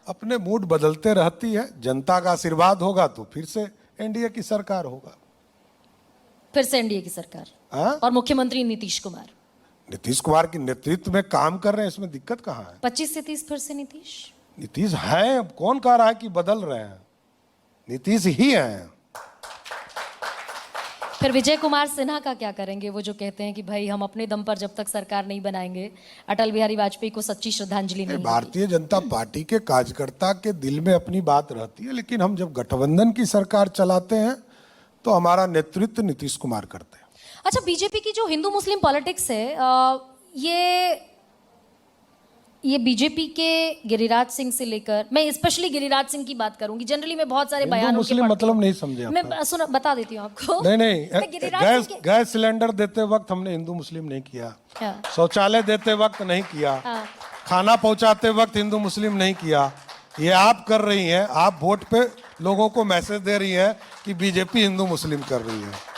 अपने मूड बदलते रहती है। जनता का आशीर्वाद होगा तो फिर से एनडीए की सरकार होगा। फिर से एनडीए की सरकार। और मुख्यमंत्री नीतीश कुमार के नेतृत्व में काम कर रहे हैं, इसमें दिक्कत कहाँ है? 25 से 30 फिर से नीतीश है। अब कौन कह रहा है कि बदल रहे हैं? नीतीश ही हैं। फिर विजय कुमार सिन्हा का क्या करेंगे, वो जो कहते हैं कि भाई हम अपने दम पर जब तक सरकार नहीं बनाएंगे अटल बिहारी वाजपेयी को सच्ची श्रद्धांजलि नहीं होगी। भारतीय जनता पार्टी के कार्यकर्ता के दिल में अपनी बात रहती है, लेकिन हम जब गठबंधन की सरकार चलाते हैं तो हमारा नेतृत्व नीतीश कुमार करते हैं। अच्छा, बीजेपी की जो हिंदू मुस्लिम पॉलिटिक्स है, ये बीजेपी के गिरिराज सिंह से लेकर, मैं स्पेशली गिरिराज सिंह की बात करूंगी, जनरली मैं बहुत सारे बयान मुस्लिम मतलब नहीं समझे मैं सुना बता देती हूँ आपको। नहीं, गैस सिलेंडर देते वक्त हमने हिंदू मुस्लिम नहीं किया, शौचालय देते वक्त नहीं किया, खाना पहुंचाते वक्त हिंदू मुस्लिम नहीं किया। ये आप कर रही हैं, आप वोट पे लोगों को मैसेज दे रही हैं कि बीजेपी हिंदू मुस्लिम कर रही है।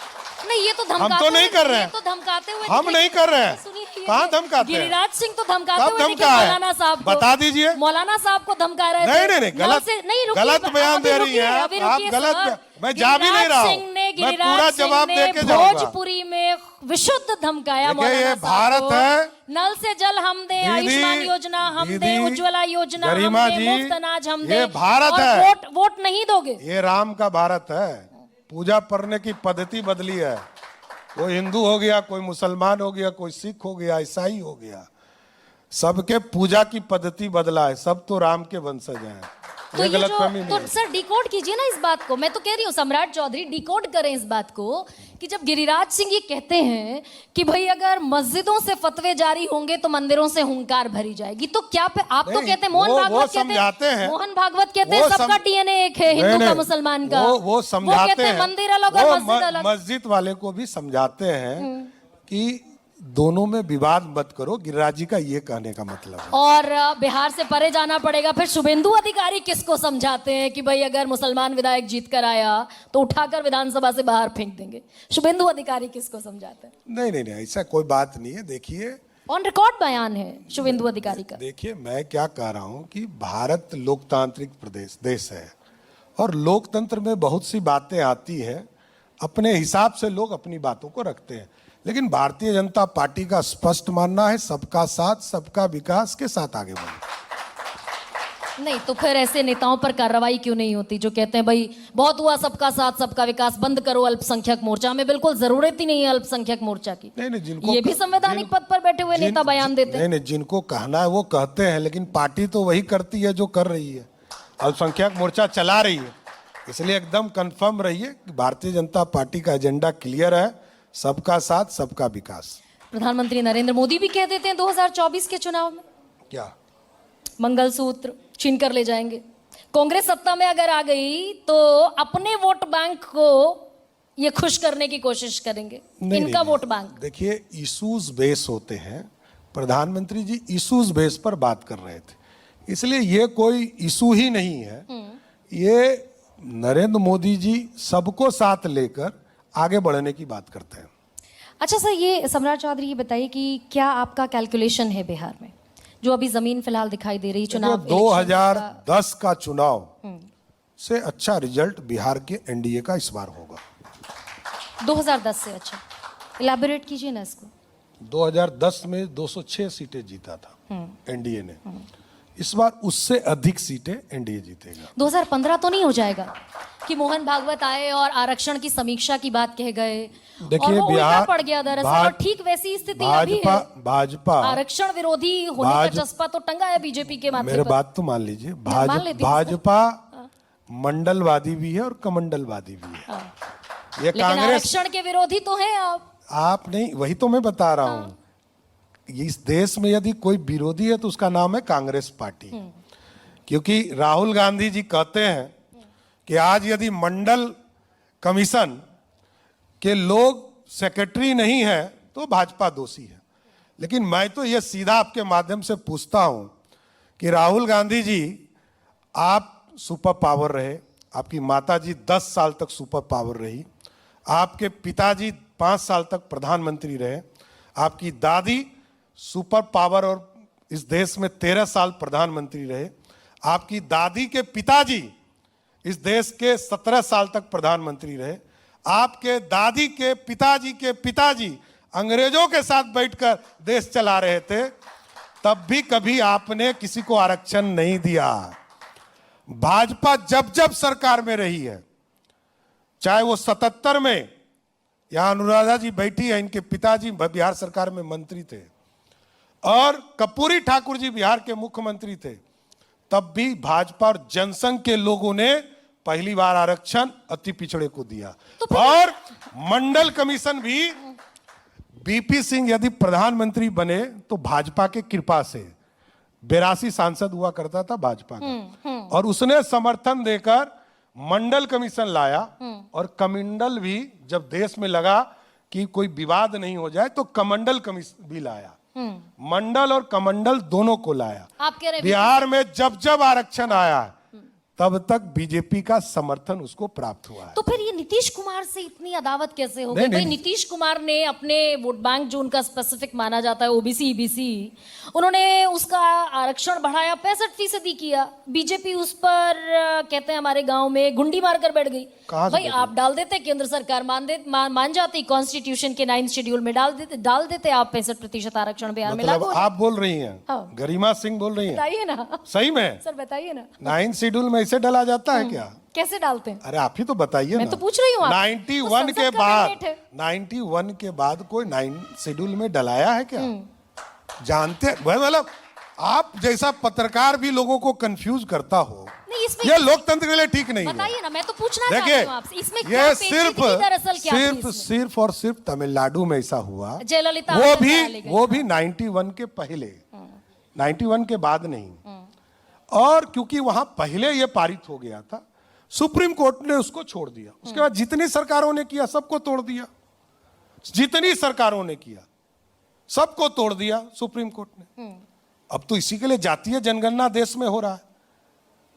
नहीं, ये तो हम तो नहीं कर रहे हैं, तो धमकाते हुए हम नहीं कर रहे हैं। कहाँ धमकाते हैं? गिरिराज सिंह तो धमकाते हुए धमका है? मौलाना साहब को, बता दीजिए। मौलाना साहब को धमका रहे थे। नहीं, गलत बयान दे रही हैं आप गलत। मैं जा भी नहीं रहा हूँ, मैं पूरा जवाब दे के जाऊंगा। भोजपुरी में विशुद्ध धमकाया। ये भारत है, नल से जल हम दे, आयुष्मान योजना हम दे, उज्ज्वला योजना हम दे, मुफ्त अनाज हम दे। ये भारत है, वोट नहीं दोगे। ये राम का भारत है। पूजा करने की पद्धति बदली है, कोई हिंदू हो गया, कोई मुसलमान हो गया, कोई सिख हो गया, ईसाई हो गया, सबके पूजा की पद्धति बदला है। सब तो राम के वंशज हैं। तो ये तो सर डिकोड कीजिए ना इस बात को। मैं तो कह रही हूँ सम्राट चौधरी डिकोड करें इस बात को कि जब गिरिराज सिंह ये कहते हैं कि भाई अगर मस्जिदों से फतवे जारी होंगे तो मंदिरों से हुंकार भरी जाएगी, तो क्या आप तो कहते हैं, मोहन भागवत कहते हैं सबका डीएनए एक है, हिंदू का मुसलमान का। वो समझाते हैं, मंदिर अलग और मस्जिद अलग। मस्जिद वाले को भी समझाते हैं कि दोनों में विवाद मत करो। गिरिराज जी का ये कहने का मतलब है। और बिहार से परे जाना पड़ेगा, फिर शुभेंदु अधिकारी किसको समझाते हैं कि भाई अगर मुसलमान विधायक जीत कर आया तो उठाकर विधानसभा से बाहर फेंक देंगे। शुभेंदु अधिकारी किसको समझाते हैं? नहीं, ऐसा कोई बात नहीं है। देखिए, ऑन रिकॉर्ड बयान है शुभेंदु अधिकारी का। देखिए, मैं क्या कह रहा हूं कि भारत लोकतांत्रिक देश है और लोकतंत्र में बहुत सी बातें आती है, अपने हिसाब से लोग अपनी बातों को रखते हैं। लेकिन भारतीय जनता पार्टी का स्पष्ट मानना है सबका साथ सबका विकास के साथ आगे बढ़े। नहीं तो फिर ऐसे नेताओं पर कार्रवाई क्यों नहीं होती जो कहते हैं भाई बहुत हुआ सबका साथ सबका विकास, बंद करो अल्पसंख्यक मोर्चा। हमें बिल्कुल जरूरत ही नहीं है अल्पसंख्यक मोर्चा की। नहीं, जिनको ये भी संवैधानिक पद पर बैठे हुए नेता बयान देते हैं। नहीं, जिनको कहना है वो कहते हैं, लेकिन पार्टी तो वही करती है जो कर रही है, अल्पसंख्यक मोर्चा चला रही है। इसलिए एकदम कंफर्म रहिए कि भारतीय जनता पार्टी का एजेंडा क्लियर है, सबका साथ सबका विकास। प्रधानमंत्री नरेंद्र मोदी भी कह देते हैं 2024 के चुनाव में क्या मंगलसूत्र छीन कर ले जाएंगे। कांग्रेस सत्ता में अगर आ गई तो अपने वोट बैंक को ये खुश करने की कोशिश करेंगे। इनका वोट बैंक, देखिए, इश्यूज बेस होते हैं। प्रधानमंत्री जी इश्यूज बेस पर बात कर रहे थे, इसलिए ये कोई इशू ही नहीं है। ये नरेंद्र मोदी जी सबको साथ लेकर आगे बढ़ने की बात करते हैं। अच्छा सर, ये सम्राट चौधरी ये बताइए कि क्या आपका कैलकुलेशन है बिहार में जो अभी जमीन फिलहाल दिखाई दे रही चुनाव 2010 का चुनाव से अच्छा रिजल्ट बिहार के एनडीए का इस बार होगा। 2010 से अच्छा, इलैबोरेट कीजिए ना इसको। 2010 में 206 सीटें जीता था एनडीए ने, इस बार उससे अधिक सीटें एनडीए जीतेगा। 2015 तो नहीं हो जाएगा कि मोहन भागवत आए और आरक्षण की समीक्षा की बात कह गए? देखिए, बिहार पड़ गया दरअसल, और ठीक वैसी स्थिति अभी है। भाजपा आरक्षण विरोधी होने का जज्बा तो टंगा है बीजेपी के माथे पर। मेरे बात तो मान लीजिए, भाजपा मंडलवादी भी है और कमंडलवादी भी है। ये कांग्रेस आरक्षण के विरोधी तो हैं आप नहीं, वही तो मैं बता रहा हूँ। इस देश में यदि कोई विरोधी है तो उसका नाम है कांग्रेस पार्टी, क्योंकि राहुल गांधी जी कहते हैं कि आज यदि मंडल कमीशन के लोग सेक्रेटरी नहीं है तो भाजपा दोषी है। लेकिन मैं तो ये सीधा आपके माध्यम से पूछता हूं कि राहुल गांधी जी, आप सुपर पावर रहे, आपकी माताजी 10 साल तक सुपर पावर रही, आपके पिताजी 5 साल तक प्रधानमंत्री रहे, आपकी दादी सुपर पावर और इस देश में 13 साल प्रधानमंत्री रहे, आपकी दादी के पिताजी इस देश के 17 साल तक प्रधानमंत्री रहे, आपके दादी के पिताजी अंग्रेजों के साथ बैठकर देश चला रहे थे, तब भी कभी आपने किसी को आरक्षण नहीं दिया। भाजपा जब जब सरकार में रही है, चाहे वो 77 में यहाँ अनुराधा जी बैठी है, इनके पिताजी बिहार सरकार में मंत्री थे और कर्पूरी ठाकुर जी बिहार के मुख्यमंत्री थे, तब भी भाजपा और जनसंघ के लोगों ने पहली बार आरक्षण अति पिछड़े को दिया। और मंडल कमीशन भी बीपी सिंह यदि प्रधानमंत्री बने तो भाजपा के कृपा से, 82 सांसद हुआ करता था भाजपा का, और उसने समर्थन देकर मंडल कमीशन लाया। और कमंडल भी जब देश में लगा कि कोई विवाद नहीं हो जाए तो कमंडल कमीशन भी लाया। मंडल और कमंडल दोनों को लाया। आप कह रहे बिहार में जब जब आरक्षण आया तब तक बीजेपी का समर्थन उसको प्राप्त हुआ है। तो फिर ये नीतीश कुमार से इतनी अदावत कैसे हो गई? नहीं, भाई नहीं। नीतीश कुमार ने अपने वोट बैंक जो उनका स्पेसिफिक माना जाता है ओबीसी ईबीसी, उन्होंने उसका आरक्षण बढ़ाया, 65% किया। बीजेपी उस पर कहते हैं हमारे गांव में गुंडी मारकर बैठ गई। कहाँ से भाई बैठ आप डाल देते, केंद्र सरकार मान जाती, कॉन्स्टिट्यूशन के 9 शेड्यूल में डाल देते आप 65% आरक्षण बिहार में मतलब लागू। आप बोल रही हैं, हाँ। गरिमा सिंह बोल रही हैं, बताइए ना सही में सर, बताइए ना 9 शेड्यूल में इसे डाला जाता है क्या? कैसे डालते हैं? अरे आप ही तो बताइए मैं ना। तो पूछ रही हूँ आप। 91 तो के संसद का बाद mandate है। 91 के बाद कोई 9 शेड्यूल में डलाया है क्या? जानते वह मतलब आप जैसा पत्रकार भी लोगों को कंफ्यूज करता हो, नहीं, इसमें ये लोकतंत्र के लिए ठीक नहीं है। बताइए ना, मैं तो पूछना चाहती देखिए हूँ आपसे, इसमें क्या ये पेचीदगी दरअसल क्या थी सिर्फ इसमें? सिर्फ और सिर्फ तमिलनाडु में ऐसा हुआ, जयललिता वो आनंद भी डाली गई। वो भी 91 के पहले, 91 के बाद नहीं। और क्योंकि वहां पहले ये पारित हो गया था, सुप्रीम कोर्ट ने उसको छोड़ दिया। उसके बाद जितनी सरकारों ने किया सबको तोड़ दिया, जितनी सरकारों ने किया सबको तोड़ दिया सुप्रीम कोर्ट ने। अब तो इसी के लिए जातीय जनगणना देश में हो रहा है।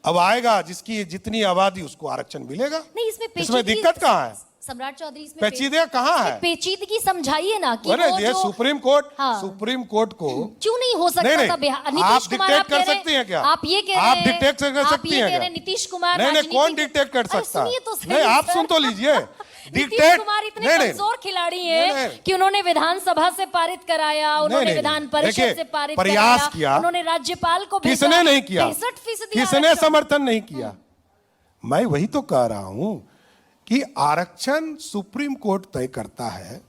अब आएगा जिसकी जितनी आबादी उसको आरक्षण मिलेगा। नहीं, इसमें इसमें दिक्कत कहाँ है? सम्राट चौधरी, इसमें पेचीदगी कहाँ है? पेचीदगी समझाइए ना कि अरे वो ये जो सुप्रीम कोर्ट, हाँ। सुप्रीम कोर्ट को क्यों नहीं हो सकता नहीं, था नहीं, बिहार? आप नीतीश कुमार डिक्टेट आप कर कह रहे सकती हैं क्या? आप ये कह रहे आप हैं, डिक्टेट कर आप सकती ये हैं कह क्या? रहे हैं नीतीश कुमार नहीं, राजनीति कौन के- डिक्टेट कर अरे सकता? सुनिए तो सही नहीं, आप सर। सुन तो लीजिए। नीतीश डिक्टेट कुमार इतने नहीं, नहीं, कमजोर खिलाड़ी नहीं, हैं नहीं। कि उन्होंने विधानसभा से पारित कराया, उन्होंने नहीं, विधान नहीं। परिषद देखिए, से पारित प्रयास कराया, किया। उन्होंने राज्यपाल को भेजा। किसने नहीं किया? 63% किसने आरक्षण। समर्थन नहीं किया? मैं वही तो कह रहा हूं कि आरक्षण सुप्रीम कोर्ट तय करता है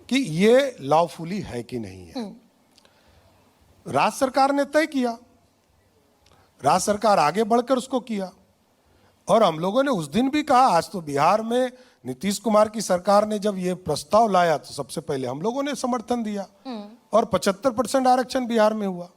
कि ये लॉफुली है कि नहीं है। राज्य सरकार ने तय किया, राज्य सरकार आगे बढ़कर उसको किया। और हम लोगों ने उस दिन भी कहा, आज तो बिहार में नीतीश कुमार की सरकार ने जब ये प्रस्ताव लाया तो सबसे पहले हम लोगों ने समर्थन दिया और 75% आरक्षण बिहार में हुआ।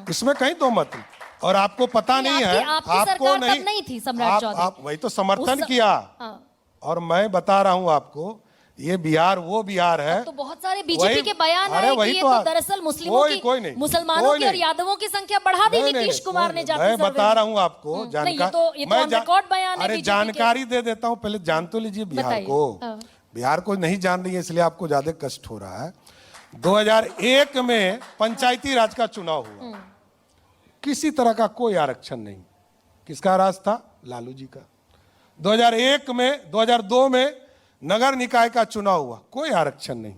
इसमें कहीं दो मत नहीं। और आपको पता नहीं है, आपकी आपको सरकार तब नहीं थी सम्राट चौधरी। आप वही तो समर्थन उस- किया। हाँ। और मैं बता रहा हूं आपको, ये बिहार वो बिहार है। तो बहुत सारे बीजेपी वही- के बयान अरे आए वही कि ये तो तो दरअसल मुस्लिमों कोई- की, कोई नहीं, मुसलमानों कोई की और नहीं। यादवों की संख्या बढ़ा दी नहीं, नीतीश नहीं, कुमार कोई ने नहीं। जाति मैं सर्वे बता में। रहा हूं आपको नहीं, जानकारी। ये तो ऑन रिकॉर्ड बयान है अरे BJP के। जानकारी दे देता हूं, पहले जान तो लीजिए बिहार बताइए, को। हाँ। बिहार को नहीं जान रही है इसलिए आपको ज्यादा कष्ट हो रहा है। 2001 में पंचायती राज का चुनाव हुआ, किसी तरह का कोई आरक्षण नहीं। किसका राज था? लालू जी का। 2001 में 2002 में नगर निकाय का चुनाव हुआ, कोई आरक्षण नहीं।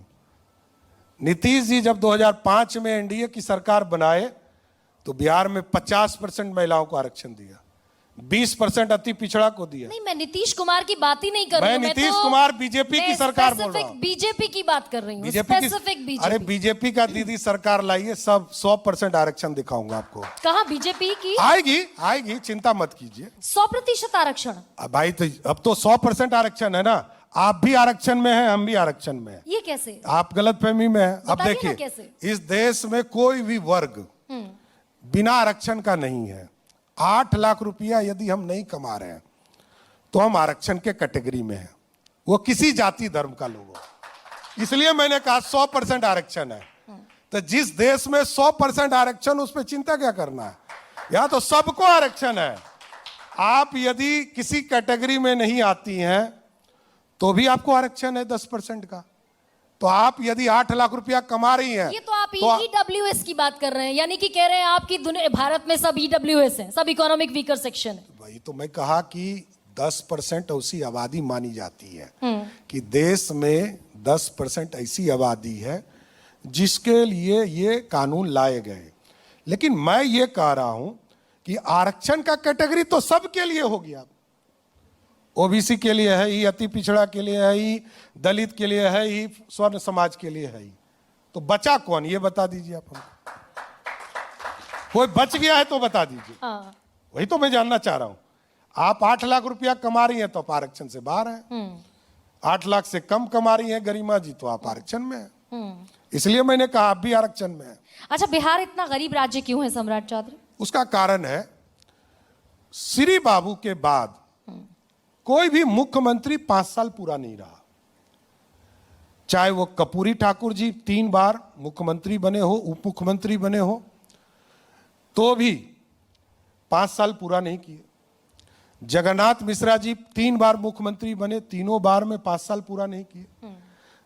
नीतीश जी जब 2005 में एनडीए की सरकार बनाए तो बिहार में 50% महिलाओं को आरक्षण दिया, 20% अति पिछड़ा को दिया। नहीं, मैं नीतीश कुमार की बात ही नहीं कर रही मैं हूं। नीतीश कुमार बीजेपी की सरकार बोल रहा हूं। बीजेपी की बात कर रही हूँ, बीजेपी स्पेसिफिक की, अरे बीजेपी। बीजेपी का दीदी सरकार लाइए, सब 100% आरक्षण दिखाऊंगा आपको। कहा बीजेपी की आएगी आएगी, चिंता मत कीजिए। 100% आरक्षण? अब भाई तो अब तो 100% आरक्षण है ना। आप भी आरक्षण में हैं, हम भी आरक्षण में हैं। ये कैसे? आप गलतफहमी में हैं। अब बताइए ना देखिए, कैसे? इस देश में कोई भी वर्ग बिना आरक्षण का नहीं है। 8 लाख रुपया यदि हम नहीं कमा रहे हैं तो हम आरक्षण के कैटेगरी में हैं, वो किसी जाति धर्म का लोग हो। इसलिए मैंने कहा 100% आरक्षण है। तो जिस देश में 100% आरक्षण, उस पर चिंता क्या करना है? यहां तो सबको आरक्षण है। आप यदि किसी कैटेगरी में नहीं आती हैं तो भी आपको आरक्षण है 10% का। तो आप यदि 8 लाख रुपया कमा रही हैं, ये तो आप ईडब्ल्यूएस की बात कर रहे हैं, यानी कि कह रहे हैं आपकी भारत में सब ईडब्ल्यूएस हैं, सब इकोनॉमिक वीकर सेक्शन है। वही तो मैं कहा कि 10% ऐसी आबादी मानी जाती है कि देश में 10% ऐसी आबादी है जिसके लिए ये कानून लाए गए। लेकिन मैं ये कह रहा हूं कि आरक्षण का कैटेगरी तो सबके लिए हो गया। ओबीसी के लिए है ही, अति पिछड़ा के लिए है ही, दलित के लिए है ही, स्वर्ण समाज के लिए है ही। तो बचा कौन, ये बता दीजिए आप हमको। कोई बच गया है तो बता दीजिए। हाँ। वही तो मैं जानना चाह रहा हूं। आप 8 लाख रुपया कमा रही हैं तो आप आरक्षण से बाहर हैं। 8 लाख से कम कमा रही हैं गरिमा जी तो आप आरक्षण में हैं। इसलिए मैंने कहा आप भी आरक्षण में हैं। अच्छा, बिहार इतना गरीब राज्य क्यों है सम्राट चौधरी? उसका कारण है श्री बाबू के बाद कोई भी मुख्यमंत्री 5 साल पूरा नहीं रहा। चाहे वो कर्पूरी ठाकुर जी 3 बार मुख्यमंत्री बने हो, उप मुख्यमंत्री बने हो, तो भी 5 साल पूरा नहीं किए। जगन्नाथ मिश्रा जी 3 बार मुख्यमंत्री बने, तीनों बार में 5 साल पूरा नहीं किए।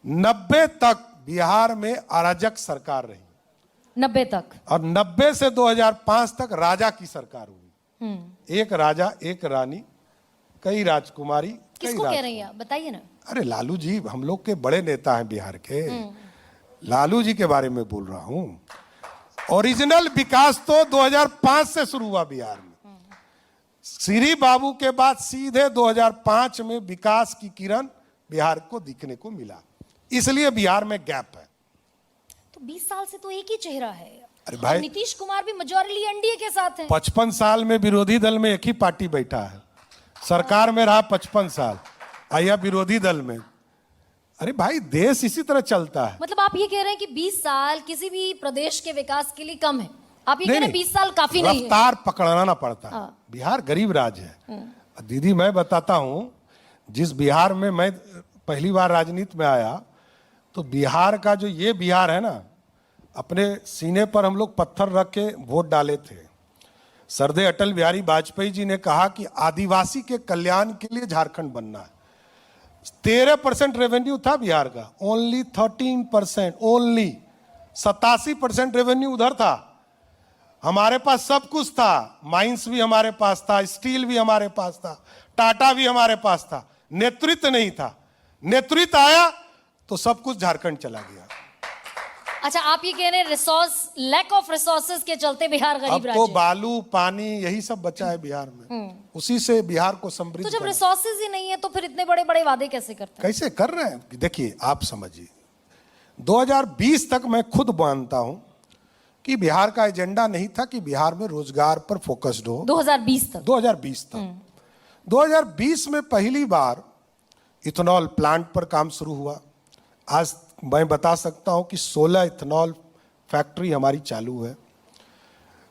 90 तक बिहार में अराजक सरकार रही। 90 तक? और 90 से 2005 तक राजा की सरकार हुई। एक राजा, एक रानी, कई राजकुमारी। किसको कह रही हैं आप, बताइए ना। अरे लालू जी हम लोग के बड़े नेता हैं बिहार के, लालू जी के बारे में बोल रहा हूं। ओरिजिनल विकास तो 2005 से शुरू हुआ बिहार में। श्री बाबू के बाद सीधे 2005 में विकास की किरण बिहार को दिखने को मिला। इसलिए बिहार में गैप है। तो 20 साल से तो एक ही चेहरा है। अरे भाई, नीतीश कुमार भी मेजॉरिटी एनडीए के साथ हैं। 55 साल में विरोधी दल में एक ही पार्टी बैठा है, सरकार में रहा 55 साल, आया विरोधी दल में। अरे भाई देश इसी तरह चलता है। मतलब आप ये कह रहे हैं कि 20 साल किसी भी प्रदेश के विकास के लिए कम है? आप ये कह नहीं, रहे हैं 20 साल काफी नहीं है? रफ्तार पकड़ना पड़ता है। हाँ। बिहार गरीब राज्य है। दीदी मैं बताता हूं, जिस बिहार में मैं पहली बार राजनीति में आया, तो बिहार का जो ये बिहार है ना, अपने सीने पर हम लोग पत्थर रख के वोट डाले थे। सरदे अटल बिहारी वाजपेयी जी ने कहा कि आदिवासी के कल्याण के लिए झारखंड बनना है। 13% रेवेन्यू था बिहार का, ओनली 13%, ओनली 87% रेवेन्यू उधर था। हमारे पास सब कुछ था, माइंस भी हमारे पास था, स्टील भी हमारे पास था, टाटा भी हमारे पास था, नेतृत्व नहीं था। नेतृत्व आया तो सब कुछ झारखंड चला गया। अच्छा, आप ये कह रहे हैं रिसोर्स, लैक ऑफ रिसोर्सेज के चलते बिहार अब गरीब तो राज्य है। बालू पानी यही सब बचा है बिहार में, उसी से बिहार को समृद्ध तो जब बना। रिसोर्सेज ही नहीं है तो फिर इतने बड़े बड़े वादे कैसे करते हैं? कैसे कर रहे हैं देखिए, आप समझिए 2020 तक मैं खुद मानता हूं कि बिहार का एजेंडा नहीं था कि बिहार में रोजगार पर फोकस्ड हो। 2020 तक? 2020 तक। 2020 में पहली बार इथेनॉल प्लांट पर काम शुरू हुआ। आज मैं बता सकता हूं कि 16 इथेनॉल फैक्ट्री हमारी चालू है।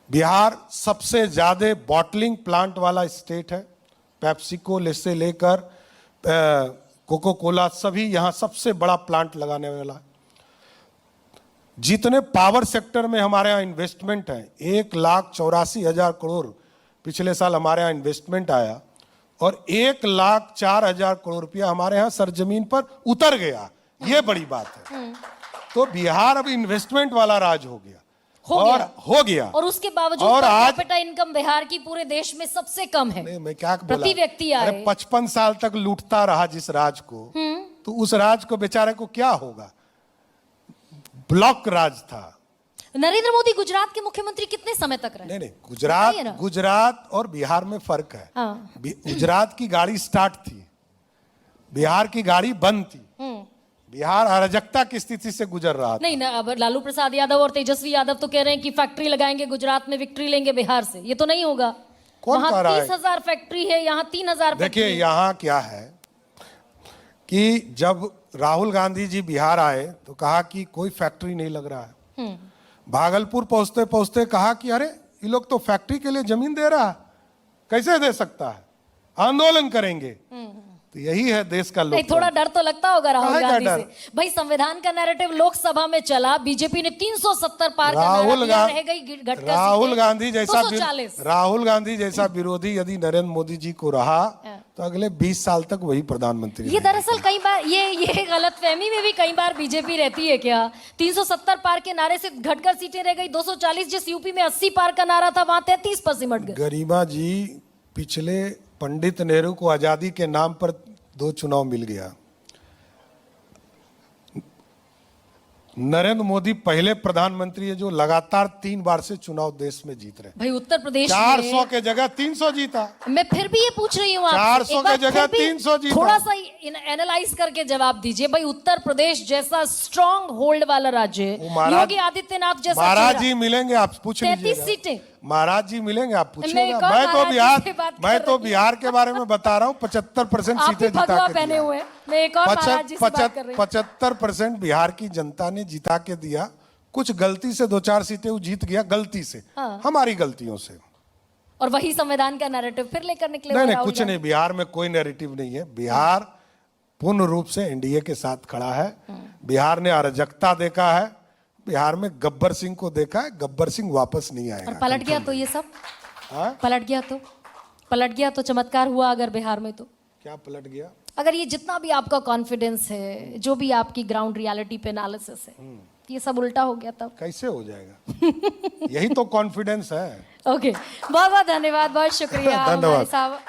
बिहार सबसे ज्यादा बॉटलिंग प्लांट वाला स्टेट है। पेप्सिको से लेकर कोको कोला सभी यहां सबसे बड़ा प्लांट लगाने वाला है। जितने पावर सेक्टर में हमारे यहाँ इन्वेस्टमेंट है, 1,84,000 करोड़ पिछले साल हमारे यहाँ इन्वेस्टमेंट आया, और 1,04,000 करोड़ रुपया हमारे यहाँ सरजमीन पर उतर गया। ये बड़ी बात है। तो बिहार अब इन्वेस्टमेंट वाला राज हो गया। और उसके बावजूद और आज कैपिटा इनकम बिहार की पूरे देश में सबसे कम है। नहीं, मैं क्या बोला, प्रति व्यक्ति आय। अरे 55 साल तक लूटता रहा जिस राज को, तो उस राज को बेचारे को क्या होगा। ब्लॉक राज था। नरेंद्र मोदी गुजरात के मुख्यमंत्री कितने समय तक रहे? नहीं, गुजरात और बिहार में फर्क है। हाँ। गुजरात की गाड़ी स्टार्ट थी, बिहार की गाड़ी बंद थी। बिहार अराजकता की स्थिति से गुजर रहा था। नहीं ना, अब लालू प्रसाद यादव और तेजस्वी यादव तो कह रहे हैं कि फैक्ट्री लगाएंगे गुजरात में, विक्ट्री लेंगे बिहार से। ये तो नहीं होगा। कौन कह रहा है? 30,000 फैक्ट्री है, यहाँ 3,000 देखिए यहाँ क्या है कि जब राहुल गांधी जी बिहार आए तो कहा कि कोई फैक्ट्री नहीं लग रहा है। भागलपुर पहुंचते पहुंचते कहा कि अरे ये लोग तो फैक्ट्री के लिए जमीन दे रहा है, कैसे दे सकता है, आंदोलन करेंगे। तो यही है देश का लोग। थोड़ा डर तो लगता होगा राहुल काहे का गांधी डर? से। भाई संविधान का नैरेटिव लोकसभा में चला, बीजेपी ने 370 पार का राहुल गांधी जैसा 240। राहुल गांधी जैसा विरोधी यदि नरेंद्र मोदी जी को रहा तो अगले 20 साल तक वही प्रधानमंत्री। ये दरअसल कई बार ये गलतफहमी में भी कई बार बीजेपी रहती है क्या? 370 पार के नारे से घटकर सीटें रह गई 240। जिस यूपी में 80 पार का नारा था वहां 33 पर सिमट गए। गरिमा जी, पिछले पंडित नेहरू को आजादी के नाम पर 2 चुनाव मिल गया। नरेंद्र मोदी पहले प्रधानमंत्री है जो लगातार 3 बार से चुनाव देश में जीत रहे हैं। भाई उत्तर प्रदेश 400 में के जगह 300 जीता। मैं फिर भी ये पूछ रही हूँ 400 के जगह 300 जीता। थोड़ा सा एनालाइज करके जवाब दीजिए। भाई उत्तर प्रदेश जैसा स्ट्रॉन्ग होल्ड वाला राज्य, योगी आदित्यनाथ जैसा महाराज चेहरा, जी मिलेंगे, आप पूछ 33 लीजिएगा। सीटें। महाराज जी मिलेंगे, आप मैं पूछिएगा। एक और मैं तो महाराज जी बिहार से बात कर मैं तो रही बिहार के बारे में बता रहा हूँ। 75% आप भी सीटें जिता भगवा के पहने दिया। हुए हैं। मैं एक और महाराज जी से बात कर रही हूँ। 75% बिहार की जनता ने जिता के दिया। कुछ गलती से 2-4 सीटें वो जीत गया, गलती से, हमारी गलतियों से। और वही संविधान का नैरेटिव फिर लेकर निकले नहीं हुए नहीं, राहुल कुछ गांधी। नहीं, बिहार में कोई नैरेटिव नहीं है। बिहार पूर्ण रूप से एनडीए के साथ खड़ा है। बिहार ने अराजकता देखा है, बिहार में गब्बर सिंह को देखा है। गब्बर सिंह वापस नहीं और आएगा। पलट गया तो ये सब हाँ? पलट गया तो चमत्कार हुआ अगर बिहार में। तो क्या पलट गया? अगर ये जितना भी आपका कॉन्फिडेंस है, जो भी आपकी ग्राउंड रियलिटी पे एनालिसिस है, ये सब उल्टा हो गया तब कैसे हो जाएगा? यही तो कॉन्फिडेंस है। ओके बहुत बहुत धन्यवाद, बहुत शुक्रिया धन्यवाद। साहब।